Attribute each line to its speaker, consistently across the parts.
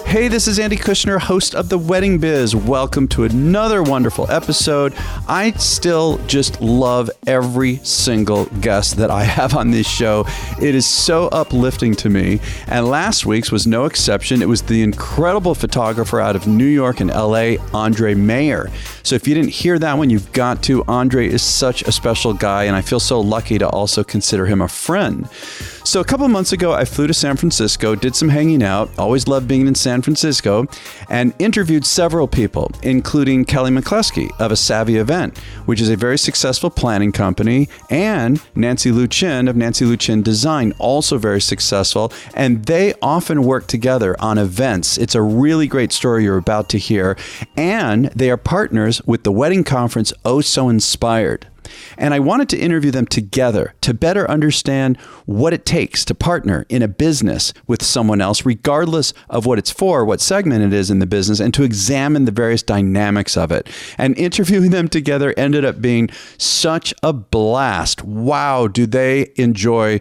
Speaker 1: Hey, this is Andy Kushner, host of The Wedding Biz. Welcome to another wonderful episode. I still just love every single guest that I have on this show. It is so uplifting to me. And last week's was no exception. It was the incredible photographer out of New York and LA, Andre Mayer. So if you didn't hear that one, you've got to. Andre is such a special guy, and I feel so lucky to also consider him a friend. So a couple of months ago, I flew to San Francisco, did some hanging out, always loved being in San Francisco, and interviewed several people, including Kelly McLeskey of A Savvy Event, which is a very successful planning company, and Nancy Liu Chin of Nancy Liu Chin Design, also very successful, and they often work together on events. It's a really great story you're about to hear, and they are partners with the wedding conference Oh So Inspired. And I wanted to interview them together to better understand what it takes to partner in a business with someone else, regardless of what it's for, what segment it is in the business, and to examine the various dynamics of it. And interviewing them together ended up being such a blast. Wow, do they enjoy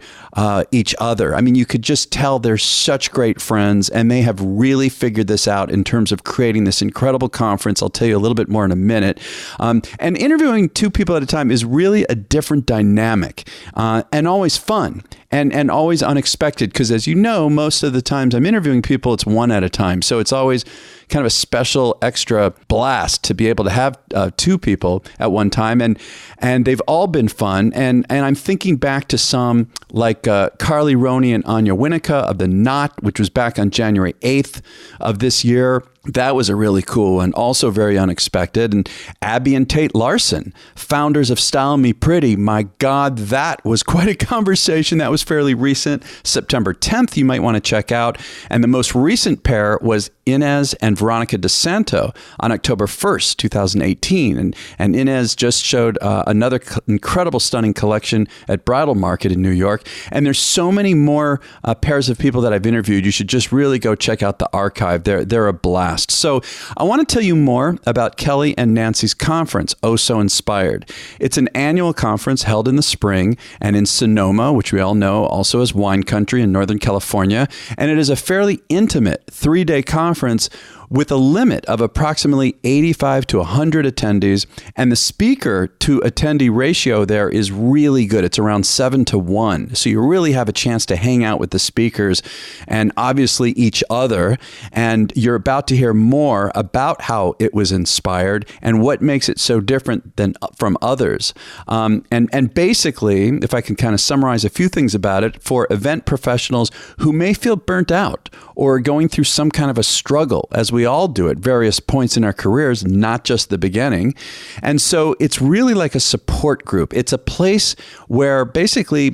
Speaker 1: each other. I mean, you could just tell they're such great friends, and they have really figured this out in terms of creating this incredible conference. I'll tell you a little bit more in a minute. And interviewing two people at a time is really a different dynamic and always fun and always unexpected, because as you know, most of the times I'm interviewing people, it's one at a time. So it's always kind of a special extra blast to be able to have two people at one time. And they've all been fun. And I'm thinking back to some like Carly Roney and Anya Winnica of The Knot, which was back on January 8th of this year. That was a really cool one, also very unexpected. And Abby and Tate Larson, founders of Style Me Pretty. My God, that was quite a conversation. That was fairly recent, September 10th, you might want to check out. And the most recent pair was Inez and Veronica DeSanto on October 1st, 2018. And Inez just showed another incredible, stunning collection at Bridal Market in New York. And there's so many more pairs of people that I've interviewed. You should just really go check out the archive. They're a blast. So I want to tell you more about Kelly and Nancy's conference, Oh So Inspired. It's an annual conference held in the spring and in Sonoma, which we all know also as wine country in Northern California. And it is a fairly intimate 3-day conference with a limit of approximately 85 to 100 attendees. And the speaker to attendee ratio there is really good. It's around 7-to-1. So you really have a chance to hang out with the speakers and obviously each other. And you're about to hear more about how it was inspired and what makes it so different than from others. And basically, if I can kind of summarize a few things about it, for event professionals who may feel burnt out or going through some kind of a struggle, as we all do at various points in our careers, not just the beginning. And so it's really like a support group. It's a place where basically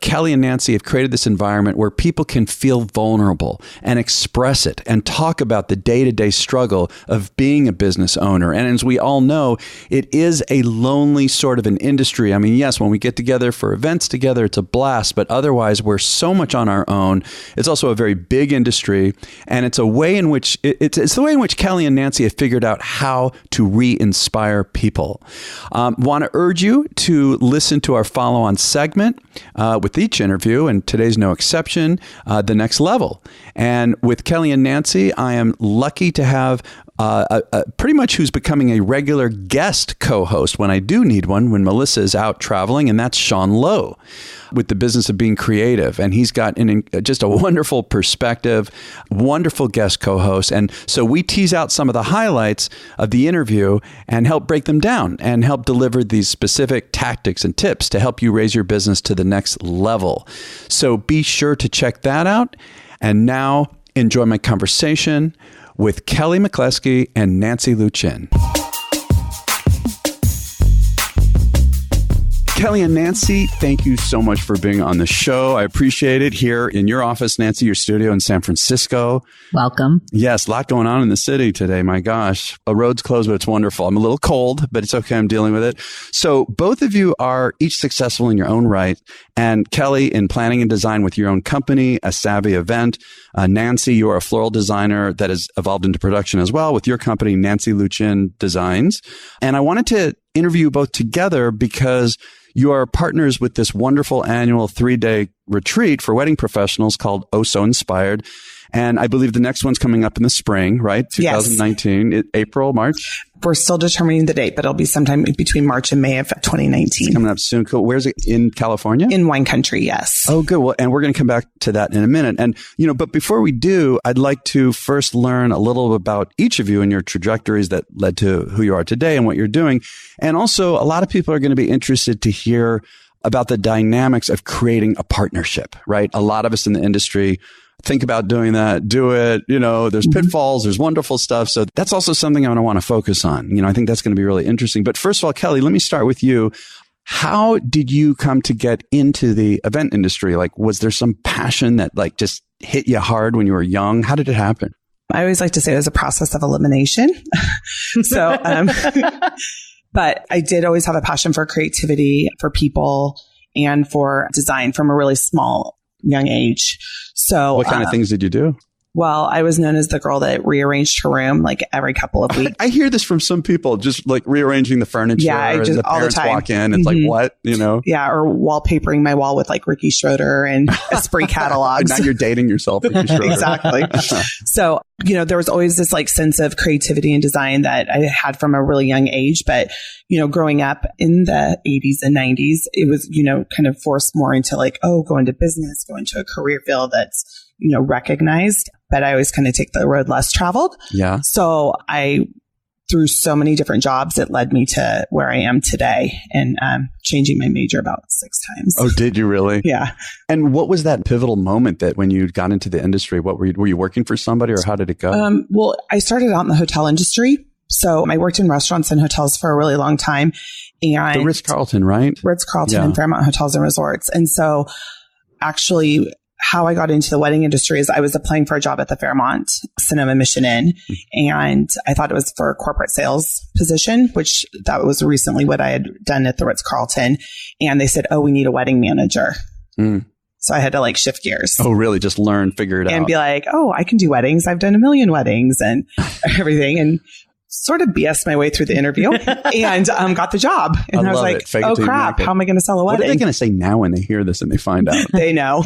Speaker 1: Kelly and Nancy have created this environment where people can feel vulnerable and express it and talk about the day-to-day struggle of being a business owner. And as we all know, it is a lonely sort of an industry. I mean, yes, when we get together for events together, it's a blast, but otherwise we're so much on our own. It's also a very big industry, and it's a way in which it's the way in which Kelly and Nancy have figured out how to re-inspire people. Want to urge you to listen to our follow-on segment with each interview, and today's no exception, The Next Level. And with Kelly and Nancy, I am lucky to have pretty much who's becoming a regular guest co-host when I do need one, when Melissa is out traveling, and that's Sean Lowe with the business of being creative. And he's got just a wonderful perspective, wonderful guest co-host. And so we tease out some of the highlights of the interview and help break them down and help deliver these specific tactics and tips to help you raise your business to the next level. So be sure to check that out. And now enjoy my conversation with Kelly McLeskey and Nancy Liu Chin. Kelly and Nancy, thank you so much for being on the show. I appreciate it here in your office, Nancy, your studio in San Francisco.
Speaker 2: Welcome.
Speaker 1: Yes, a lot going on in the city today. My gosh, a road's closed, but it's wonderful. I'm a little cold, but it's okay. I'm dealing with it. So both of you are each successful in your own right. And Kelly in planning and design with your own company, A Savvy Event. Nancy, you are a floral designer that has evolved into production as well with your company, Nancy Liu Chin Designs. And I wanted to interview you both together because you are partners with this wonderful annual 3-day retreat for wedding professionals called Oh So Inspired. And I believe the next one's coming up in the spring, right? 2019,
Speaker 2: Yes.
Speaker 1: April, March?
Speaker 2: We're still determining the date, but it'll be sometime between March and May of 2019.
Speaker 1: It's coming up soon. Cool. Where's it? In California?
Speaker 2: In wine country, yes.
Speaker 1: Oh, good. Well, and we're going to come back to that in a minute. And, but before we do, I'd like to first learn a little about each of you and your trajectories that led to who you are today and what you're doing. And also, a lot of people are going to be interested to hear about the dynamics of creating a partnership, right? A lot of us in the industry think about doing that, do it. There's pitfalls, there's wonderful stuff. So that's also something I want to focus on. I think that's going to be really interesting. But first of all, Kelly, let me start with you. How did you come to get into the event industry? Like, was there some passion that just hit you hard when you were young? How did it happen?
Speaker 2: I always like to say it was a process of elimination. But I did always have a passion for creativity, for people, and for design from a really small, young age. So
Speaker 1: what kind of things did you do?
Speaker 2: Well, I was known as the girl that rearranged her room every couple of weeks.
Speaker 1: I hear this from some people, just rearranging the furniture.
Speaker 2: Yeah,
Speaker 1: just the
Speaker 2: all the
Speaker 1: parents
Speaker 2: time.
Speaker 1: Walk in, it's like, what?
Speaker 2: Yeah, or wallpapering my wall with Ricky Schroeder and Esprit catalogs.
Speaker 1: Now you're dating yourself, Ricky Schroeder.
Speaker 2: Exactly. So, there was always this sense of creativity and design that I had from a really young age. But, growing up in the 80s and 90s, it was, kind of forced more into go into business, go into a career field that's, recognized. But I always kind of take the road less traveled.
Speaker 1: Yeah.
Speaker 2: So through so many different jobs, it led me to where I am today and changing my major about 6 times.
Speaker 1: Oh, did you really?
Speaker 2: Yeah.
Speaker 1: And what was that pivotal moment that when you got into the industry, what were you working for somebody or how did it go?
Speaker 2: Well, I started out in the hotel industry. So I worked in restaurants and hotels for a really long time. And
Speaker 1: the Ritz-Carlton, right?
Speaker 2: Ritz-Carlton and Fairmont Hotels and Resorts. And so actually how I got into the wedding industry is I was applying for a job at the Fairmont Sonoma Mission Inn, and I thought it was for a corporate sales position, which that was recently what I had done at the Ritz-Carlton. And they said, oh, we need a wedding manager. So I had to shift gears.
Speaker 1: Oh, really? Just learn, figure it out.
Speaker 2: And be like, oh, I can do weddings. I've done 1 million weddings and everything. And sort of BS my way through the interview and got the job. And I was like, oh crap, how am I going to sell a wedding?
Speaker 1: What are they going to say now when they hear this and they find out?
Speaker 2: They know.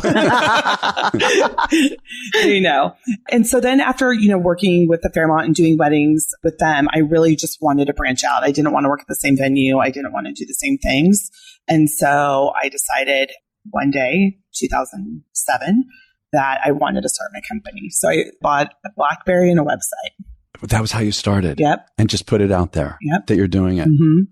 Speaker 2: They know. And so then after, working with the Fairmont and doing weddings with them, I really just wanted to branch out. I didn't want to work at the same venue. I didn't want to do the same things. And so I decided one day, 2007, that I wanted to start my company. So I bought a BlackBerry and a website.
Speaker 1: That was how you started.
Speaker 2: Yep.
Speaker 1: And just put it out there that you're doing it.
Speaker 2: Mm-hmm.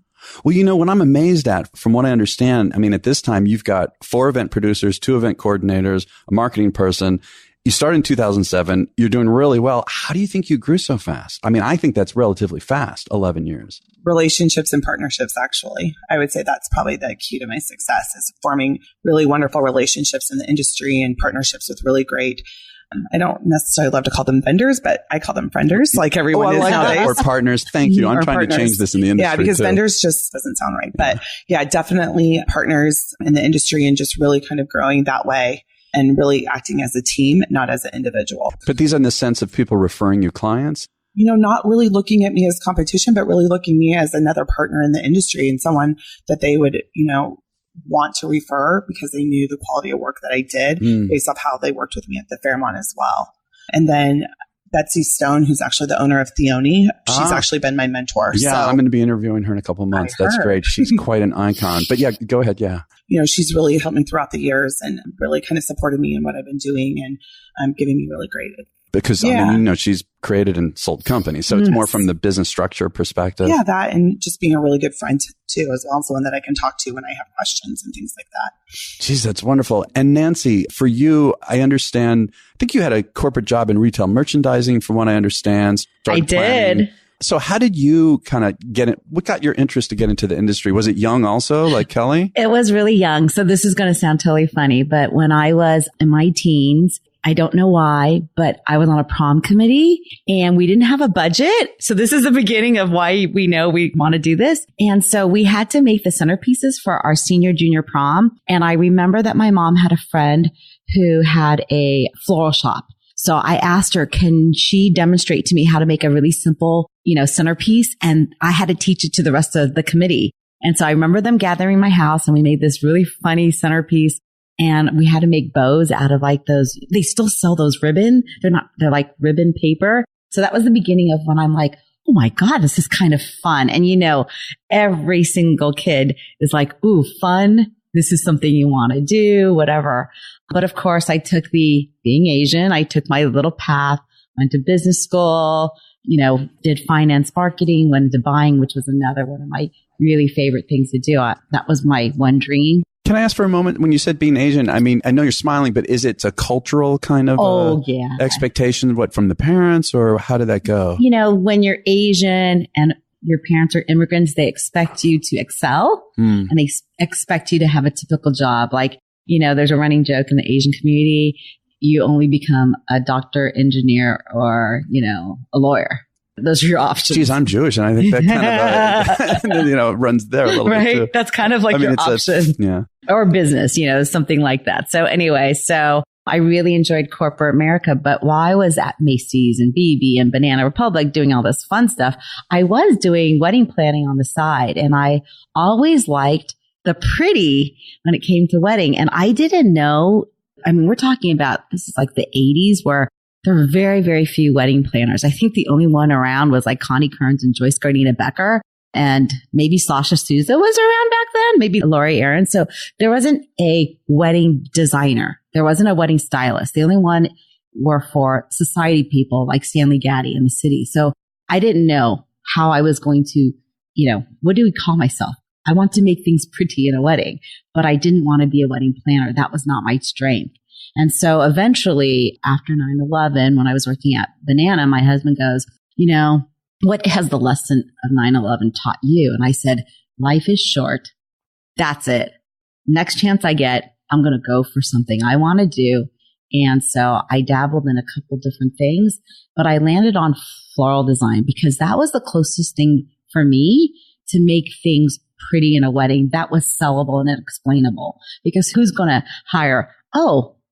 Speaker 1: Well, what I'm amazed at, from what I understand, at this time, you've got 4 event producers, 2 event coordinators, a marketing person. You started in 2007. You're doing really well. How do you think you grew so fast? I think that's relatively fast, 11 years.
Speaker 2: Relationships and partnerships, actually. I would say that's probably the key to my success is forming really wonderful relationships in the industry and partnerships with really great I don't necessarily love to call them vendors, but I call them Frendors, like everyone is nowadays.
Speaker 1: Or partners. Thank you. I'm trying to change this in the industry.
Speaker 2: Yeah, because vendors just doesn't sound right. But definitely partners in the industry and just really kind of growing that way and really acting as a team, not as an individual.
Speaker 1: But these are in the sense of people referring you clients?
Speaker 2: Not really looking at me as competition, but really looking at me as another partner in the industry and someone that they would, want to refer because they knew the quality of work that I did based off how they worked with me at the Fairmont as well. And then Betsy Stone, who's actually the owner of Theoni, she's actually been my mentor.
Speaker 1: Yeah, so, I'm going to be interviewing her in a couple of months. That's great. She's quite an icon. But go ahead. Yeah.
Speaker 2: She's really helped me throughout the years and really kind of supported me in what I've been doing and giving me really great advice.
Speaker 1: Because, she's created and sold companies. So it's more from the business structure perspective.
Speaker 2: Yeah, that and just being a really good friend too, as well. Someone that I can talk to when I have questions and things like that.
Speaker 1: Geez, that's wonderful. And Nancy, for you, I understand, I think you had a corporate job in retail merchandising from what I understand.
Speaker 3: I did.
Speaker 1: So how did you kind of get it? What got your interest to get into the industry? Was it young also, like Kelly?
Speaker 3: It was really young. So this is going to sound totally funny, but when I was in my teens, I don't know why, but I was on a prom committee and we didn't have a budget. So this is the beginning of why we know we want to do this. And so we had to make the centerpieces for our senior junior prom. And I remember that my mom had a friend who had a floral shop. So I asked her, can she demonstrate to me how to make a really simple, centerpiece? And I had to teach it to the rest of the committee. And so I remember them gathering in my house and we made this really funny centerpiece. And we had to make bows out of like those, they still sell those ribbon. They're like ribbon paper. So that was the beginning of when I'm like, oh my God, this is kind of fun. And every single kid is like, ooh, fun. This is something you want to do, whatever. But of course, being Asian, I took my little path, went to business school, did finance marketing, went into buying, which was another one of my really favorite things to do. That was my one dream.
Speaker 1: Can I ask for a moment, when you said being Asian, I mean, I know you're smiling, but is it a cultural kind of expectation, from the parents, or how did that go?
Speaker 3: When you're Asian and your parents are immigrants, they expect you to excel and they expect you to have a typical job. Like, there's a running joke in the Asian community. You only become a doctor, engineer, or, a lawyer. Those are your options.
Speaker 1: Geez, I'm Jewish, and I think that kind of, runs there a little bit too.
Speaker 3: That's kind of like your option. Or business, something like that. So anyway, I really enjoyed corporate America. But while I was at Macy's and BB and Banana Republic doing all this fun stuff, I was doing wedding planning on the side. And I always liked the pretty when it came to wedding. And I didn't know, we're talking about, this is like the 80s, where there were very, very few wedding planners. I think the only one around was like Connie Kearns and Joyce Gardena Becker. And maybe Sasha Souza was around back then, maybe Lori Aaron. So there wasn't a wedding designer. There wasn't a wedding stylist. The only one were for society people like Stanley Gaddy in the city. So I didn't know how I was going to, what do we call myself? I want to make things pretty in a wedding, but I didn't want to be a wedding planner. That was not my strength. And so eventually after 9/11, when I was working at Banana, my husband goes, what has the lesson of 9/11 taught you? And I said, life is short. That's it. Next chance I get, I'm going to go for something I want to do. And so I dabbled in a couple different things, but I landed on floral design because that was the closest thing for me to make things pretty in a wedding that was sellable and explainable. Because who's going to hire,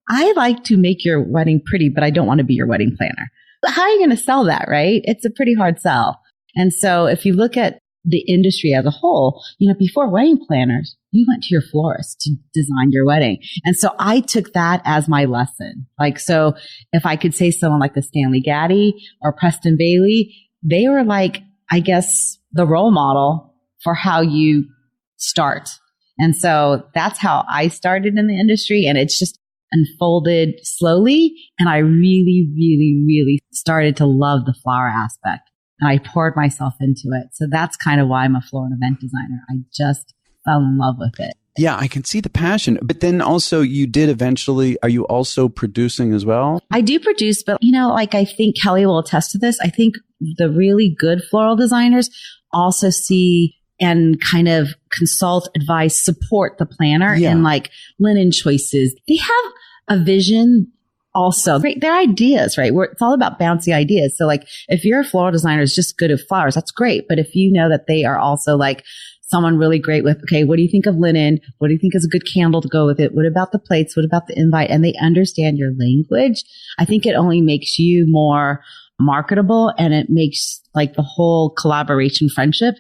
Speaker 3: I like to make your wedding pretty, but I don't want to be your wedding planner. But how are you going to sell that, right? It's a pretty hard sell. And so if you look at the industry as a whole, before wedding planners, you went to your florist to design your wedding. And so I took that as my lesson. So if I could say someone like the Stanley Gaddy or Preston Bailey, they were like, I guess, the role model for how you start. And so that's how I started in the industry. And it's just unfolded slowly. And I really, really, really started to love the flower aspect. And I poured myself into it. So that's kind of why I'm a floral and event designer. I just fell in love with it.
Speaker 1: Yeah, I can see the passion. But then also you did eventually, are you also producing as well?
Speaker 3: I do produce, but I think Kelly will attest to this. I think the really good floral designers also see and kind of consult, advise, support the planner in linen choices. They have a vision also. Right? They're ideas, right? It's all about bouncy ideas. So if you're a floral designer who's just good at flowers, that's great. But if you know that they are also someone really great with, okay, what do you think of linen? What do you think is a good candle to go with it? What about the plates? What about the invite? And they understand your language. I think it only makes you more marketable, and it makes the whole collaboration, friendship.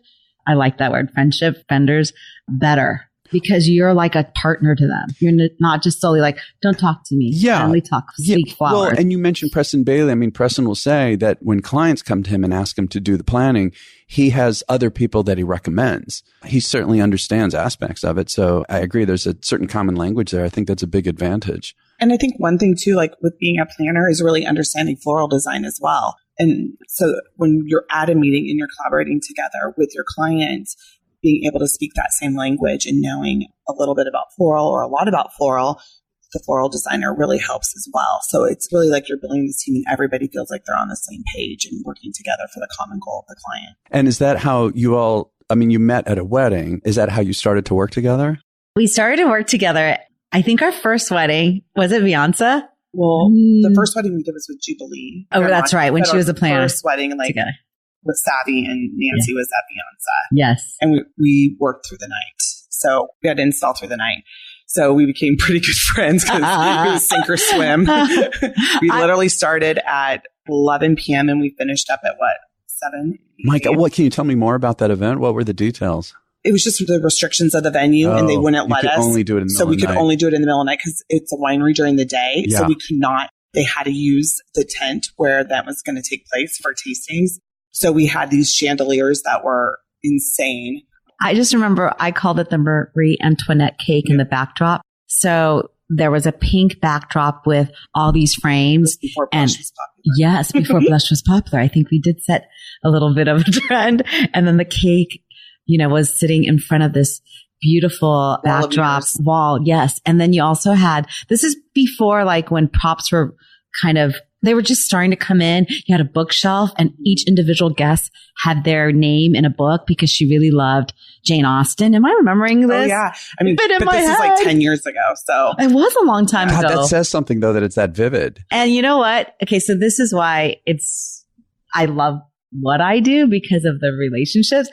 Speaker 3: I like that word, friendship, Frendors, better. Because you're like a partner to them. You're not just solely don't talk to me.
Speaker 1: Yeah.
Speaker 3: Only talk, speak flowers.
Speaker 1: Well, and you mentioned Preston Bailey. Preston will say that when clients come to him and ask him to do the planning, he has other people that he recommends. He certainly understands aspects of it. So I agree. There's a certain common language there. I think that's a big advantage.
Speaker 2: And I think one thing too, with being a planner, is really understanding floral design as well. And so when you're at a meeting and you're collaborating together with your clients, being able to speak that same language and knowing a little bit about floral or a lot about floral, the floral designer really helps as well. So it's really you're building this team and everybody feels like they're on the same page and working together for the common goal of the client.
Speaker 1: And is that how you all, you met at a wedding. Is that how you started to work together?
Speaker 3: We started to work together. I think our first wedding, was it Beyonce?
Speaker 2: Well, the first wedding we did was with Jubilee.
Speaker 3: Oh, that's right. When she was a planner.
Speaker 2: First wedding, together. With Savvy and Nancy was at Beyonce.
Speaker 3: Yes.
Speaker 2: And we worked through the night. So we had to install through the night. So we became pretty good friends because it was sink or swim. We literally started at 11 p.m. and we finished up at 7?
Speaker 1: Mike, what can you tell me more about that event? What were the details?
Speaker 2: It was just the restrictions of the venue, and they wouldn't let us.
Speaker 1: Only do it in the
Speaker 2: so we could only do it in the middle of the night because it's a winery during the day.
Speaker 1: Yeah.
Speaker 2: So we could not. They had to use the tent where that was going to take place for tastings. So we had these chandeliers that were insane.
Speaker 3: I just remember I called it the Marie Antoinette cake in the backdrop. So there was a pink backdrop with all these frames.
Speaker 2: Before blush was popular.
Speaker 3: Yes, before blush was popular. I think we did set a little bit of a trend. And then the cake, was sitting in front of this beautiful backdrop wall. Yes. And then you also had, this is before like when props were they were just starting to come in. You had a bookshelf and each individual guest had their name in a book because she really loved Jane Austen. Am I remembering this?
Speaker 2: Oh, yeah. I mean,
Speaker 3: but
Speaker 2: this is like 10 years ago. So
Speaker 3: it was a long time ago.
Speaker 1: That says something though, that it's that vivid.
Speaker 3: And you know what? Okay. So this is why I love what I do because of the relationships.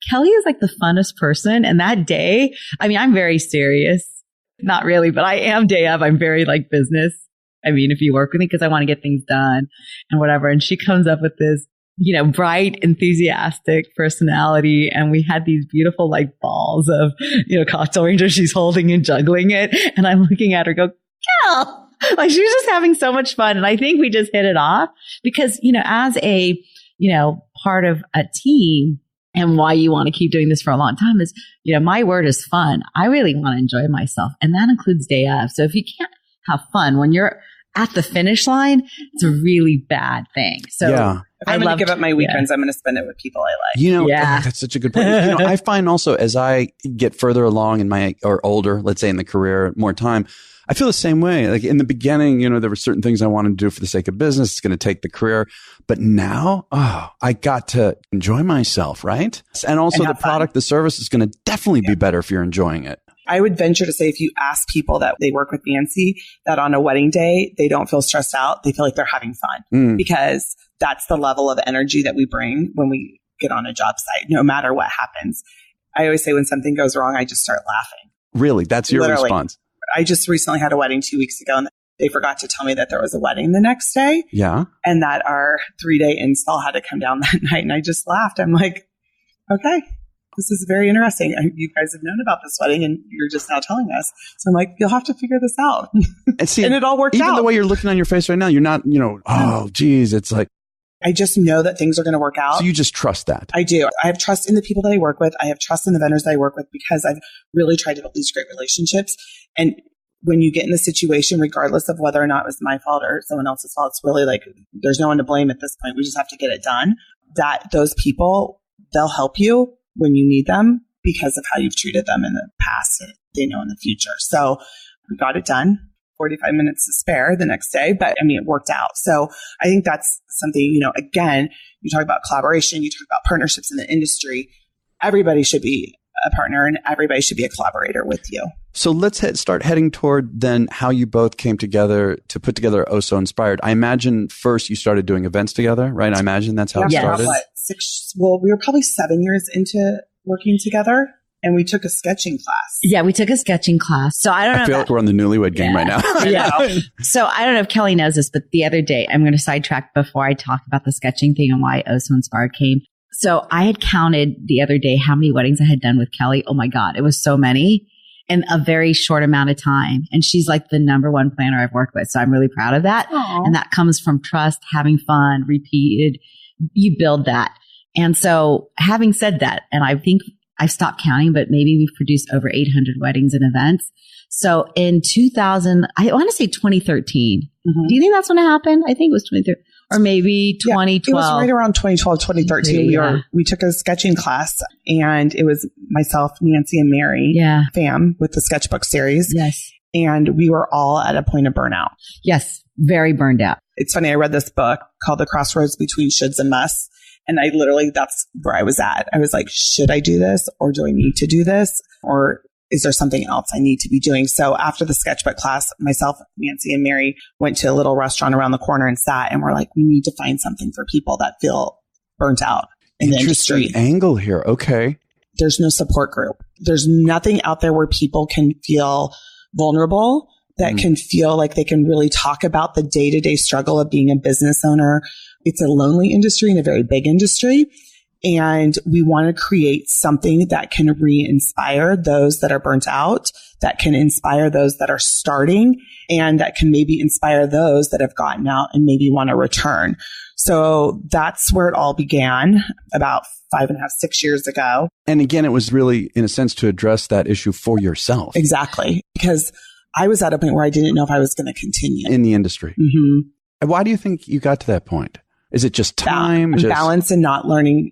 Speaker 3: Kelly is like the funnest person. And that day, I mean, I'm very serious. Not really, but I am day of. I'm very like business. I mean, if you work with me, because I want to get things done and whatever. And she comes up with this, bright, enthusiastic personality. And we had these beautiful like balls of, cocktail ranger she's holding and juggling it. And I'm looking at her go, Kel! Like she was just having so much fun. And I think we just hit it off because, as a, part of a team, and why you want to keep doing this for a long time is, my word is fun. I really want to enjoy myself. And that includes day of. So if you can't have fun when you're at the finish line, it's a really bad thing. So
Speaker 2: if I'm going to give up my weekends, I'm going to spend it with people I like.
Speaker 1: That's such a good point. I find also as I get further along in or older, let's say in the career, more time, I feel the same way. Like in the beginning, there were certain things I wanted to do for the sake of business. It's going to take the career. But now, I got to enjoy myself, right? And also the product, the service is going to definitely be better if you're enjoying it.
Speaker 2: I would venture to say if you ask people that they work with Nancy, that on a wedding day, they don't feel stressed out. They feel like they're having fun because that's the level of energy that we bring when we get on a job site, no matter what happens. I always say when something goes wrong, I just start laughing.
Speaker 1: Really? That's your response?
Speaker 2: I just recently had a wedding 2 weeks ago and they forgot to tell me that there was a wedding the next day.
Speaker 1: Yeah.
Speaker 2: And that our 3-day install had to come down that night. And I just laughed. I'm like, okay, this is very interesting. You guys have known about this wedding and you're just now telling us. So I'm like, you'll have to figure this out. And it all worked out.
Speaker 1: Even the way you're looking on your face right now, you're not, oh, geez, it's like.
Speaker 2: I just know that things are going to work out.
Speaker 1: So you just trust that?
Speaker 2: I do. I have trust in the people that I work with. I have trust in the vendors that I work with because I've really tried to build these great relationships. And when you get in the situation, regardless of whether or not it was my fault or someone else's fault, it's really like there's no one to blame at this point. We just have to get it done. That those people, they'll help you when you need them because of how you've treated them in the past. They know in the future. So we got it done. 45 minutes to spare the next day, but I mean, it worked out. So I think that's something, again, you talk about collaboration, you talk about partnerships in the industry. Everybody should be a partner and everybody should be a collaborator with you.
Speaker 1: So let's start heading toward then how you both came together to put together Oh So Inspired. I imagine first you started doing events together, right? I imagine that's how it started.
Speaker 2: We were probably 7 years into working together. And we took a sketching class.
Speaker 3: Yeah, we took a sketching class. So I don't know.
Speaker 1: I feel like we're on the newlywed game right now.
Speaker 3: Yeah. So I don't know if Kelly knows this, but the other day, I'm going to sidetrack before I talk about the sketching thing and why Oh So Inspired came. So I had counted the other day how many weddings I had done with Kelly. Oh my God, it was so many in a very short amount of time. And she's like the number one planner I've worked with. So I'm really proud of that.
Speaker 2: Aww.
Speaker 3: And that comes from trust, having fun, repeated. You build that. And so having said that, and I think I've stopped counting, but maybe we've produced over 800 weddings and events. So in 2000, I want to say 2013. Mm-hmm. Do you think that's when it happened? I think it was 2013 or maybe 2012.
Speaker 2: It was right around 2012, 2013. We took a sketching class and it was myself, Nancy and Mary, fam with the sketchbook series.
Speaker 3: Yes.
Speaker 2: And we were all at a point of burnout.
Speaker 3: Yes. Very burned out.
Speaker 2: It's funny. I read this book called The Crossroads Between Shoulds and Musts. And that's where I was at. I was like, should I do this or do I need to do this? Or is there something else I need to be doing? So after the sketchbook class, myself, Nancy and Mary went to a little restaurant around the corner and sat and we're like, we need to find something for people that feel burnt out in the industry.
Speaker 1: Interesting angle here. Okay.
Speaker 2: There's no support group. There's nothing out there where people can feel vulnerable, that can feel like they can really talk about the day-to-day struggle of being a business owner. It's a lonely industry and a very big industry. And we want to create something that can re-inspire those that are burnt out, that can inspire those that are starting, and that can maybe inspire those that have gotten out and maybe want to return. So that's where it all began about 5.5, 6 years ago.
Speaker 1: And again, it was really, in a sense, to address that issue for yourself.
Speaker 2: Exactly. Because I was at a point where I didn't know if I was going to continue
Speaker 1: in the industry.
Speaker 2: Mm-hmm.
Speaker 1: And why do you think you got to that point? Is it just time?
Speaker 2: Balance and not learning.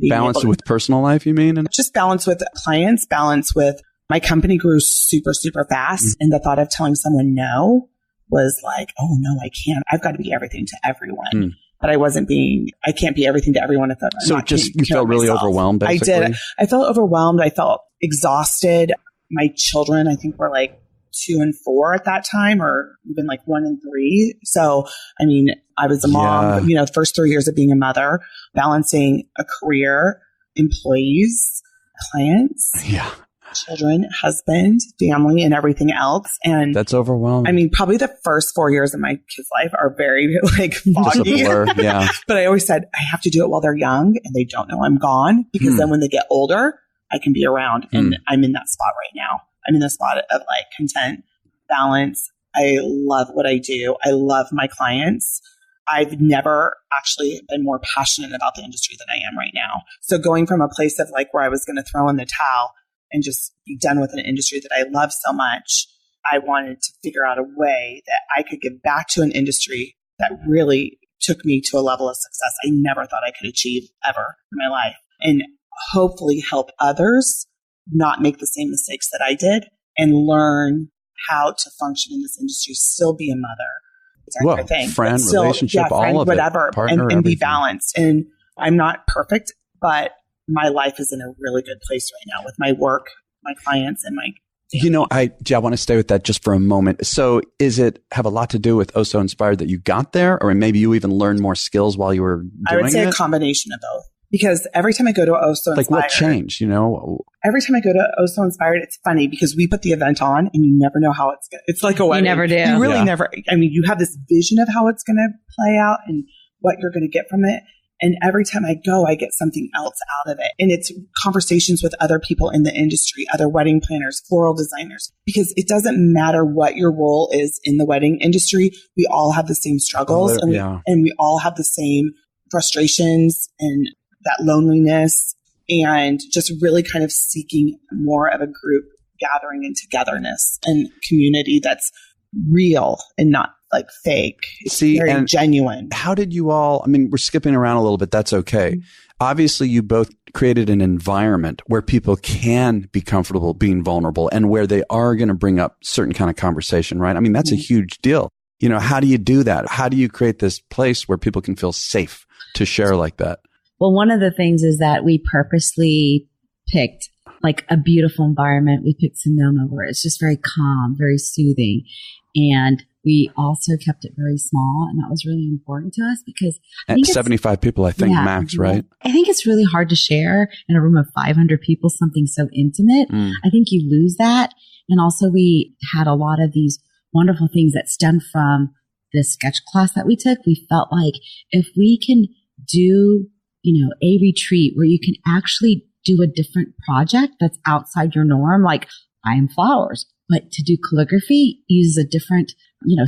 Speaker 1: Balance with personal life, you mean?
Speaker 2: Just balance with clients, balance with my company grew super, super fast. Mm-hmm. And the thought of telling someone no was like, oh no, I can't. I've got to be everything to everyone. Mm. But I can't be everything to everyone if I'm not
Speaker 1: you felt really overwhelmed, basically?
Speaker 2: I did. I felt overwhelmed. I felt exhausted. My children, I think, were like 2 and 4 at that time, or even like 1 and 3. So, I mean, I was a mom, the first 3 years of being a mother, balancing a career, employees, clients, children, husband, family, and everything else. And
Speaker 1: that's overwhelming.
Speaker 2: I mean, probably the first 4 years of my kids' life are very like foggy.
Speaker 1: Just a blur, yeah.
Speaker 2: But I always said, I have to do it while they're young and they don't know I'm gone, because then when they get older, I can be around. And I'm in that spot right now. I'm in the spot of like content, balance. I love what I do. I love my clients. I've never actually been more passionate about the industry than I am right now. So going from a place of like where I was going to throw in the towel and just be done with an industry that I love so much, I wanted to figure out a way that I could give back to an industry that really took me to a level of success I never thought I could achieve ever in my life, and hopefully help others not make the same mistakes that I did and learn how to function in this industry, still be a mother,
Speaker 1: friend, still, relationship, all of
Speaker 2: whatever,
Speaker 1: it, partner,
Speaker 2: and be balanced. And I'm not perfect, but my life is in a really good place right now with my work, my clients, and my family.
Speaker 1: I want to stay with that just for a moment. So is it have a lot to do with Oh So Inspired that you got there, or maybe you even learned more skills while you were doing it?
Speaker 2: I would say a combination of both. Because every time I go to Oh So Inspired...
Speaker 1: Like what changed,
Speaker 2: Every time I go to Oh So Inspired, it's funny because we put the event on and you never know how it's going to... It's like a wedding.
Speaker 3: You never do.
Speaker 2: You really never... I mean, you have this vision of how it's going to play out and what you're going to get from it. And every time I go, I get something else out of it. And it's conversations with other people in the industry, other wedding planners, floral designers, because it doesn't matter what your role is in the wedding industry. We all have the same struggles and we all have the same frustrations and that loneliness, and just really kind of seeking more of a group gathering and togetherness and community that's real and not like fake. It's very genuine.
Speaker 1: How did you all, we're skipping around a little bit. That's okay. Mm-hmm. Obviously, you both created an environment where people can be comfortable being vulnerable and where they are going to bring up certain kind of conversation, right? That's a huge deal. How do you do that? How do you create this place where people can feel safe to share like that?
Speaker 3: Well, one of the things is that we purposely picked like a beautiful environment. We picked Sonoma where it's just very calm, very soothing. And we also kept it very small. And that was really important to us because
Speaker 1: at 75 people, I think, max, right?
Speaker 3: I think it's really hard to share in a room of 500 people, something so intimate. I think you lose that. And also we had a lot of these wonderful things that stemmed from this sketch class that we took. We felt like if we can do a retreat where you can actually do a different project that's outside your norm, like buying flowers, but to do calligraphy uses a different,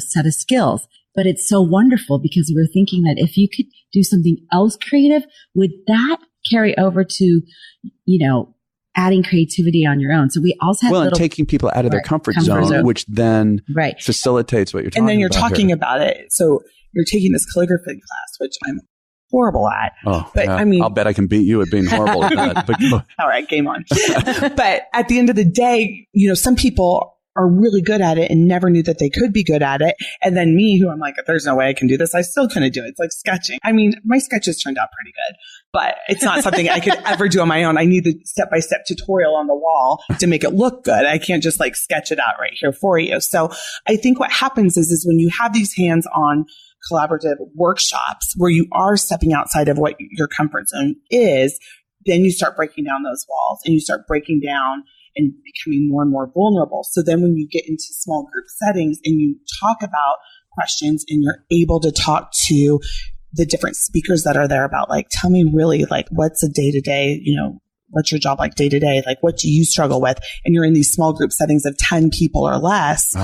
Speaker 3: set of skills. But it's so wonderful because we were thinking that if you could do something else creative, would that carry over to, adding creativity on your own? So we also had
Speaker 1: and taking people out of their comfort zone, which then facilitates what you're talking about.
Speaker 2: And then you're
Speaker 1: about
Speaker 2: talking
Speaker 1: here.
Speaker 2: About it. So you're taking this calligraphy class, which I'm horrible at.
Speaker 1: I'll bet I can beat you at being horrible at that. But
Speaker 2: all right, game on. But at the end of the day, some people are really good at it and never knew that they could be good at it. And then me, who I'm like, there's no way I can do this, I still couldn't do it. It's like sketching. My sketches turned out pretty good, but it's not something I could ever do on my own. I need the step-by-step tutorial on the wall to make it look good. I can't just like sketch it out right here for you. So I think what happens is when you have these hands-on collaborative workshops where you are stepping outside of what your comfort zone is, then you start breaking down those walls and you start breaking down and becoming more and more vulnerable. So then when you get into small group settings and you talk about questions and you're able to talk to the different speakers that are there about like, tell me really like, what's a day to day, what's your job like day to day? Like, what do you struggle with? And you're in these small group settings of 10 people or less.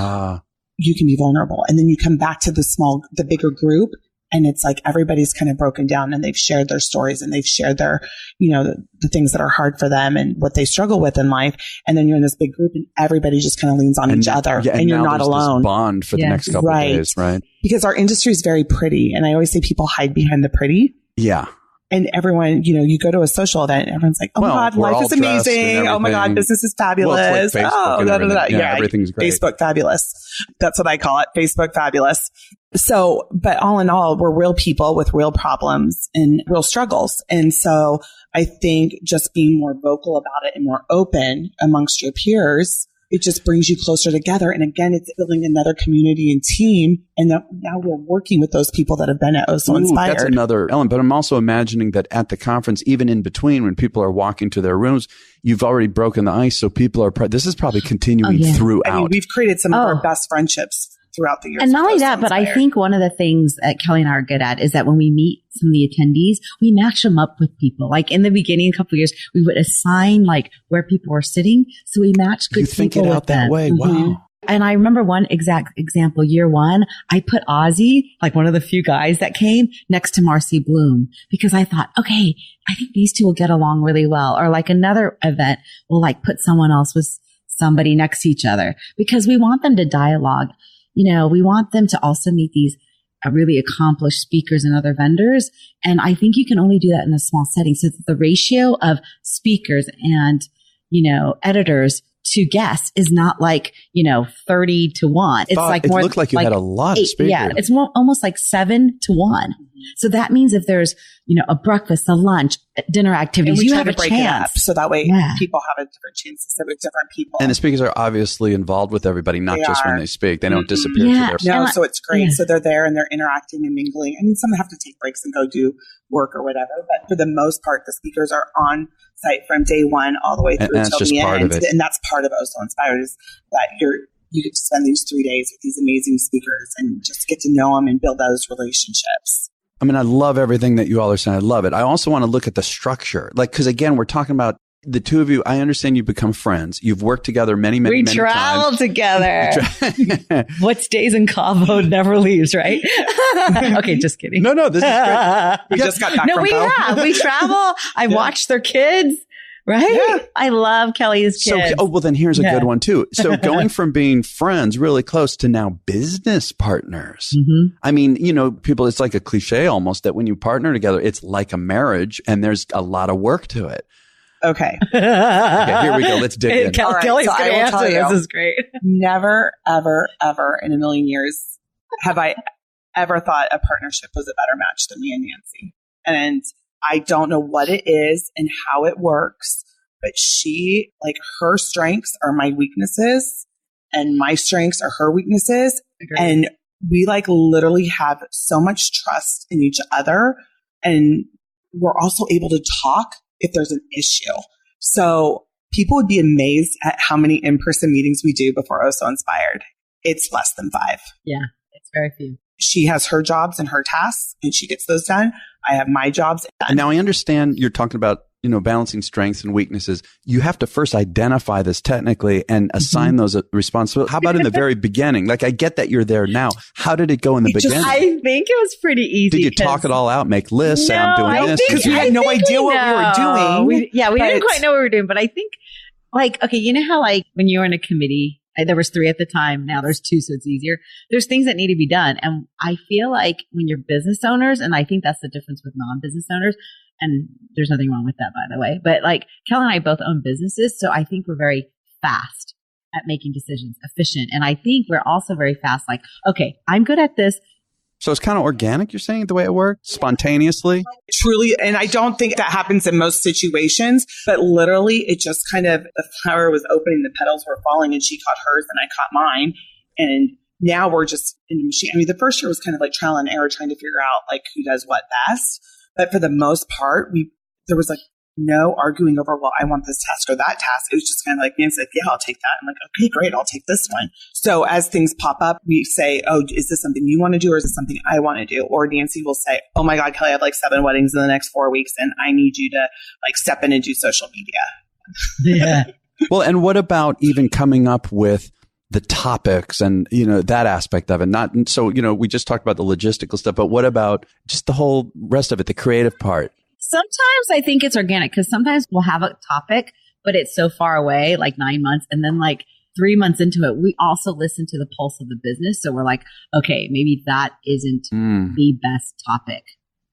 Speaker 2: You can be vulnerable. And then you come back to the bigger group, and it's like everybody's kind of broken down and they've shared their stories and they've shared their, the things that are hard for them and what they struggle with in life. And then you're in this big group and everybody just kind of leans on each other, and you're not alone.
Speaker 1: This bond for the next couple of days, right?
Speaker 2: Because our industry is very pretty. And I always say people hide behind the pretty.
Speaker 1: Yeah.
Speaker 2: And everyone, you go to a social event and everyone's like, oh my God, life is amazing. Oh my God, business is fabulous.
Speaker 1: Well, like everything's great.
Speaker 2: Facebook fabulous. That's what I call it. Facebook fabulous. So, but all in all, we're real people with real problems and real struggles. And so I think just being more vocal about it and more open amongst your peers, it just brings you closer together. And again, it's building another community and team. And now we're working with those people that have been at So Inspired.
Speaker 1: That's another element. But I'm also imagining that at the conference, even in between, when people are walking to their rooms, you've already broken the ice. So people are, this is probably continuing throughout.
Speaker 2: I mean, we've created some of our best friendships throughout the years.
Speaker 3: And not only that, but I think one of the things that Kelly and I are good at is that when we meet some of the attendees, we match them up with people. Like in the beginning, a couple of years, we would assign like where people were sitting. So we match good people with them. You think it out that way.
Speaker 2: Mm-hmm.
Speaker 3: Wow. And I remember one exact example, year one, I put Ozzy, like one of the few guys that came, next to Marcy Bloom, because I thought, okay, I think these two will get along really well. Or like another event, we'll like put someone else with somebody next to each other, because we want them to dialogue. We want them to also meet these really accomplished speakers and other vendors. And I think you can only do that in a small setting. So the ratio of speakers and, editors to guests is not like, 30 to 1. It's like more.
Speaker 1: It looked like you had a lot of speakers.
Speaker 3: Yeah, it's more almost like 7 to 1. So that means if there's, a breakfast, a lunch, dinner activities, you have a
Speaker 2: break
Speaker 3: chance.
Speaker 2: It up so that way people have a different chance with different people.
Speaker 1: And the speakers are obviously involved with everybody, not just when they speak. They don't disappear to their
Speaker 2: No, so it's great. Yeah. So they're there and they're interacting and mingling. I mean, some have to take breaks and go do work or whatever, but for the most part, the speakers are on site from day one all the way through till the end. And that's part of So Inspired, is that you get to spend these 3 days with these amazing speakers and just get to know them and build those relationships.
Speaker 1: I mean, I love everything that you all are saying. I love it. I also want to look at the structure. Because again, we're talking about the two of you. I understand you've become friends. You've worked together many times.
Speaker 3: We travel together. What stays in Cabo never leaves, right? Okay, just kidding.
Speaker 1: No, this is great.
Speaker 2: We just got back from
Speaker 3: we have. We travel. I watch their kids. Right? Yeah. I love Kelly's kids.
Speaker 1: Well, then here's a good one too. So going from being friends really close to now business partners. Mm-hmm. I mean, people, it's like a cliche almost that when you partner together, it's like a marriage and there's a lot of work to it.
Speaker 2: Okay.
Speaker 1: Okay, here we go. Let's dig in.
Speaker 3: Kelly's going to answer. This is great.
Speaker 2: Never, ever, ever in a million years have I ever thought a partnership was a better match than me and Nancy. And I don't know what it is and how it works, but her strengths are my weaknesses and my strengths are her weaknesses. Agreed. And we literally have so much trust in each other. And we're also able to talk if there's an issue. So people would be amazed at how many in-person meetings we do before So Inspired. It's less than 5.
Speaker 3: Yeah, it's very few.
Speaker 2: She has her jobs and her tasks and she gets those done. I have my jobs.
Speaker 1: And now I understand you're talking about, balancing strengths and weaknesses. You have to first identify this technically and assign those responsibilities. How about in the very beginning? I get that you're there now. How did it go in the beginning?
Speaker 3: I think it was pretty easy.
Speaker 1: Did you talk it all out, make lists, say I'm doing this?
Speaker 2: Because we had no idea what we were doing.
Speaker 3: We didn't quite know what we were doing, but I think okay, you know how when you were in a committee, there was 3 at the time. Now there's 2, so it's easier. There's things that need to be done. And I feel like when you're business owners, and I think that's the difference with non-business owners, and there's nothing wrong with that, by the way, but Kelly and I both own businesses. So I think we're very fast at making decisions, efficient. And I think we're also very fast. Okay, I'm good at this.
Speaker 1: So it's kind of organic, you're saying, the way it works? Spontaneously?
Speaker 2: Truly. And I don't think that happens in most situations, but literally it just kind of, the flower was opening, the petals were falling, and she caught hers and I caught mine. And now we're just in the machine. I mean, the first year was kind of trial and error, trying to figure out who does what best. But for the most part, there was no arguing over, well, I want this task or that task. It was just kind of like, Nancy said, yeah, I'll take that. I'm like, okay, great. I'll take this one. So as things pop up, we say, oh, is this something you want to do? Or is this something I want to do? Or Nancy will say, oh my God, Kelly, I have like 7 weddings in the next 4 weeks and I need you to like step in and do social media.
Speaker 3: Yeah.
Speaker 1: Well, and what about even coming up with the topics and, that aspect of it? Not so, we just talked about the logistical stuff, but what about just the whole rest of it, the creative part?
Speaker 3: Sometimes I think it's organic because sometimes we'll have a topic, but it's so far away, like 9 months. And then like 3 months into it, we also listen to the pulse of the business. So we're like, okay, maybe that isn't the best topic,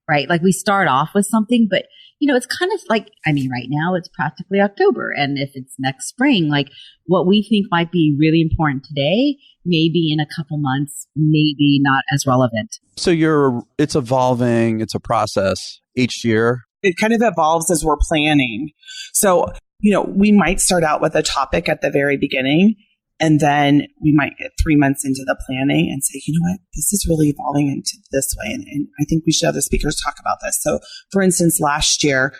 Speaker 3: right? Like we start off with something, but it's kind of like, right now it's practically October. And if it's next spring, like what we think might be really important today, maybe in a couple months, maybe not as relevant.
Speaker 1: So it's evolving. It's a process each year.
Speaker 2: It kind of evolves as we're planning. So, we might start out with a topic at the very beginning, and then we might get 3 months into the planning and say, you know what, this is really evolving into this way. And I think we should have the speakers talk about this. So for instance, last year,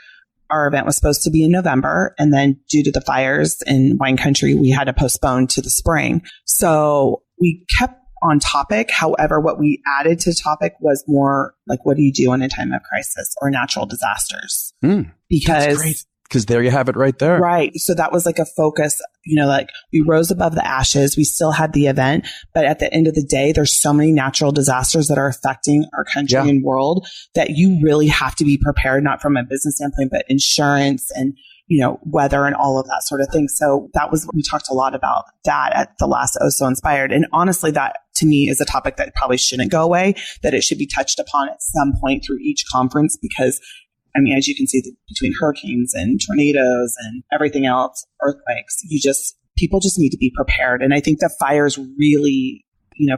Speaker 2: our event was supposed to be in November. And then due to the fires in wine country, we had to postpone to the spring. So we kept on topic. However, what we added to topic was more like, what do you do in a time of crisis or natural disasters?
Speaker 1: Because there you have it right there.
Speaker 2: Right. So that was like a focus, like we rose above the ashes. We still had the event, but at the end of the day, there's so many natural disasters that are affecting our country and world that you really have to be prepared, not from a business standpoint, but insurance and, weather and all of that sort of thing. So we talked a lot about that at the last Oh So Inspired. And honestly, that to me is a topic that probably shouldn't go away, that it should be touched upon at some point through each conference because as you can see, between hurricanes and tornadoes and everything else, earthquakes, people just need to be prepared. And I think the fires really,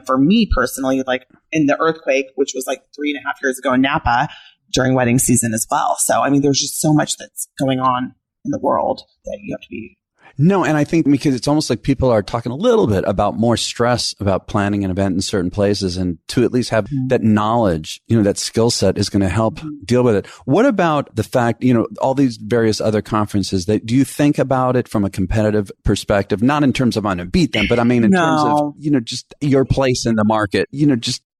Speaker 2: for me personally, like in the earthquake, which was like 3.5 years ago in Napa during wedding season as well. So, there's just so much that's going on in the world that you have to be.
Speaker 1: No, and I think because it's almost like people are talking a little bit about more stress about planning an event in certain places, and to at least have that knowledge, that skill set is going to help deal with it. What about the fact, all these various other conferences, do you think about it from a competitive perspective? Not in terms of wanting to beat them, but in terms of, just your place in the market,